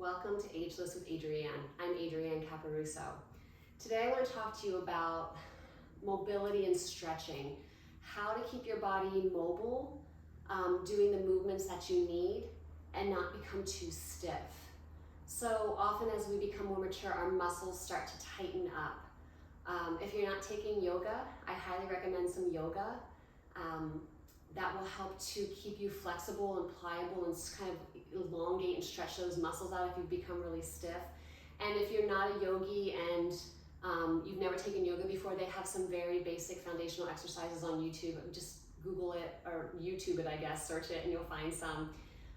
Welcome to Ageless with Adrianne. I'm Adrianne Caparuso. Today I want to talk to you about mobility and stretching, how to keep your body mobile, doing the movements that you need and not become too stiff. So often as we become more mature, our muscles start to tighten up. If you're not taking yoga, I highly recommend some yoga. That will help to keep you flexible and pliable and kind of elongate and stretch those muscles out if you've become really stiff. And if you're not a yogi and you've never taken yoga before, they have some very basic foundational exercises on YouTube. Just Google it or YouTube it, I guess, search it, and you'll find some.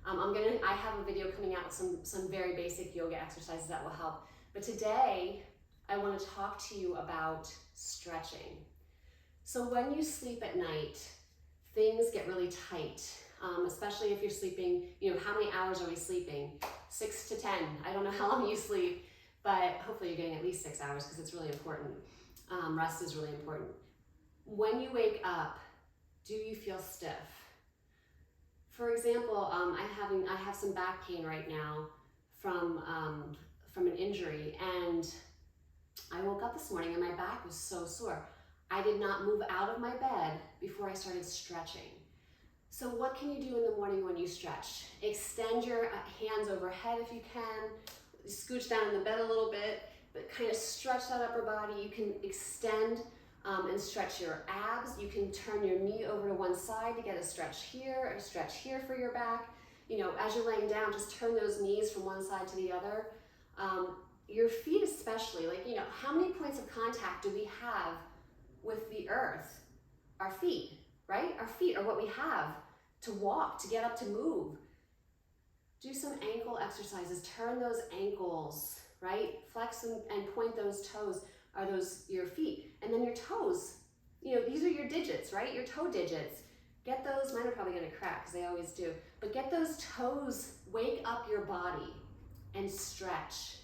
I have a video coming out with some very basic yoga exercises that will help. But today, I want to talk to you about stretching. So when you sleep at night, things get really tight, especially if you're sleeping, how many hours are we sleeping? 6 to 10. I don't know how long you sleep, but hopefully you're getting at least 6 hours because it's really important. Rest is really important. When you wake up, do you feel stiff? For example, I have some back pain right now from an injury, and I woke up this morning and my back was so sore. I did not move out of my bed before I started stretching. So what can you do in the morning when you stretch? Extend your hands overhead if you can, scooch down in the bed a little bit, but kind of stretch that upper body. You can extend and stretch your abs. You can turn your knee over to one side to get a stretch here for your back. As you're laying down, just turn those knees from one side to the other. Your feet especially, how many points of contact do we have with the earth? Our feet, right? Our feet are what we have to walk, to get up, to move. Do some ankle exercises. Turn those ankles, right? Flex and point those toes. Are those your feet? And then your toes. These are your digits, right? Your toe digits. Get those, mine are probably gonna crack because they always do, but get those toes, wake up your body and stretch.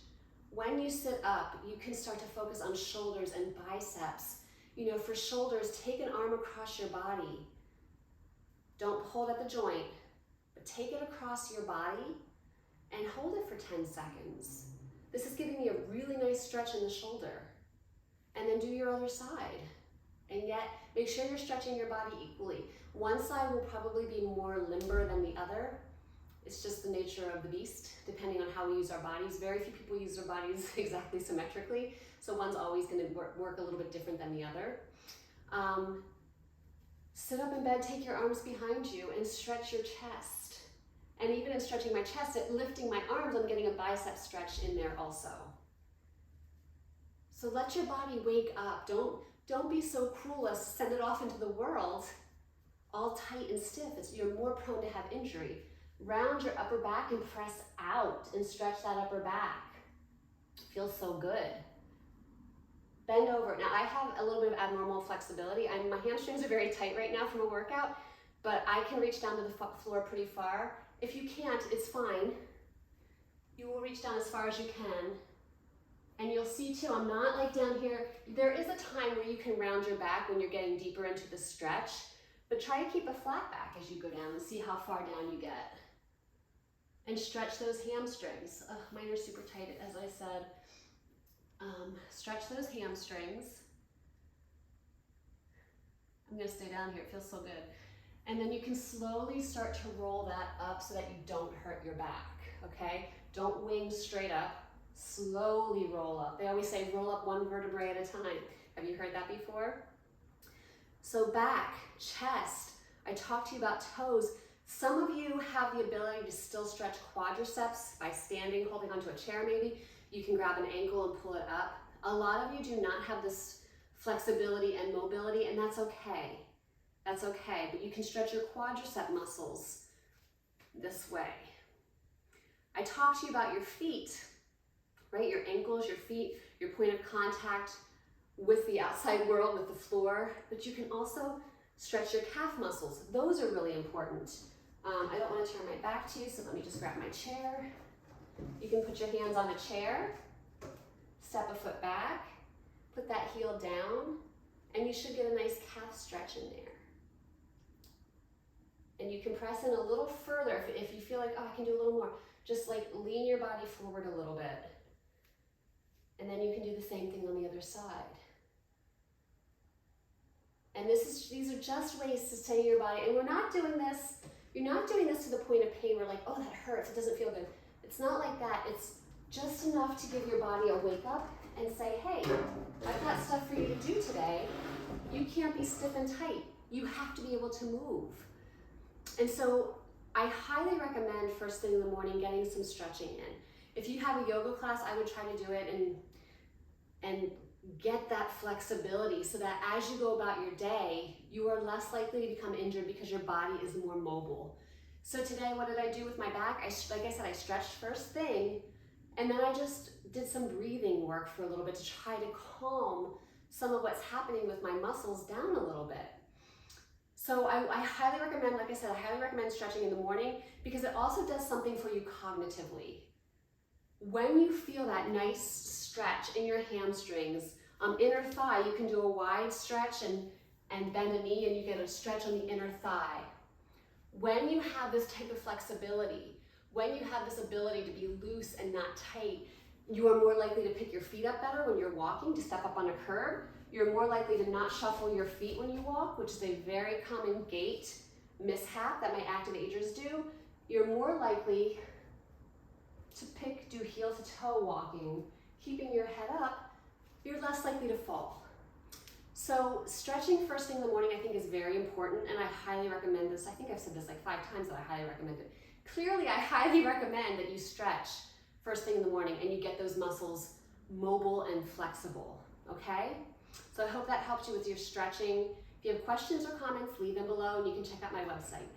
When you sit up, you can start to focus on shoulders and biceps. For shoulders, take an arm across your body. Don't hold at the joint, but take it across your body and hold it for 10 seconds. This is giving you a really nice stretch in the shoulder. And then do your other side. And yet, make sure you're stretching your body equally. One side will probably be more limber than the other. It's just the nature of the beast, depending on how we use our bodies. Very few people use their bodies exactly symmetrically, so one's always going to work a little bit different than the other. Sit up in bed, take your arms behind you, and stretch your chest. And even in stretching my chest, lifting my arms, I'm getting a bicep stretch in there also. So let your body wake up. Don't be so cruel as to send it off into the world all tight and stiff. You're more prone to have injury. Round your upper back and press out and stretch that upper back. Feels so good. Bend over. Now I have a little bit of abnormal flexibility. My hamstrings are very tight right now from a workout, but I can reach down to the floor pretty far. If you can't, it's fine. You will reach down as far as you can. And you'll see too, I'm not like down here. There is a time where you can round your back when you're getting deeper into the stretch, but try to keep a flat back as you go down and see how far down you get. And stretch those hamstrings. Mine are super tight, as I said. Stretch those hamstrings. I'm gonna stay down here, it feels so good. And then you can slowly start to roll that up so that you don't hurt your back, okay? Don't wing straight up, slowly roll up. They always say roll up one vertebrae at a time. Have you heard that before? So back, chest, I talked to you about toes. Some of you have the ability to still stretch quadriceps by standing, holding onto a chair maybe. You can grab an ankle and pull it up. A lot of you do not have this flexibility and mobility, and that's okay. That's okay, but you can stretch your quadricep muscles this way. I talked to you about your feet, right? Your ankles, your feet, your point of contact with the outside world, with the floor, but you can also stretch your calf muscles. Those are really important. I don't want to turn my back to you, so let me just grab my chair. You can put your hands on a chair, step a foot back, put that heel down, and you should get a nice calf stretch in there. And you can press in a little further if you feel like, oh, I can do a little more. Just like lean your body forward a little bit. And then you can do the same thing on the other side. And these are just ways to say to your body, and we're not doing this, you're not doing this to the point of pain where like, oh, that hurts, it doesn't feel good. It's not like that. It's just enough to give your body a wake up and say, hey, I've got stuff for you to do today. You can't be stiff and tight. You have to be able to move. And so I highly recommend first thing in the morning getting some stretching in. If you have a yoga class, I would try to do it and get that flexibility so that as you go about your day, you are less likely to become injured because your body is more mobile. So today, what did I do with my back? Like I said, I stretched first thing, and then I just did some breathing work for a little bit to try to calm some of what's happening with my muscles down a little bit. So I highly recommend, like I said, I highly recommend stretching in the morning because it also does something for you cognitively. When you feel that nice stretch in your hamstrings, inner thigh, you can do a wide stretch and bend a knee and you get a stretch on the inner thigh. When you have this type of flexibility, when you have this ability to be loose and not tight, you are more likely to pick your feet up better when you're walking, to step up on a curb. You're more likely to not shuffle your feet when you walk, which is a very common gait mishap that my active agers do. You're more likely to do heel to toe walking, keeping your head up. You're less likely to fall. So stretching first thing in the morning I think is very important, and I highly recommend this. I think I've said this like 5 times that I highly recommend it. Clearly, I highly recommend that you stretch first thing in the morning and you get those muscles mobile and flexible, okay? So I hope that helped you with your stretching. If you have questions or comments, leave them below and you can check out my website.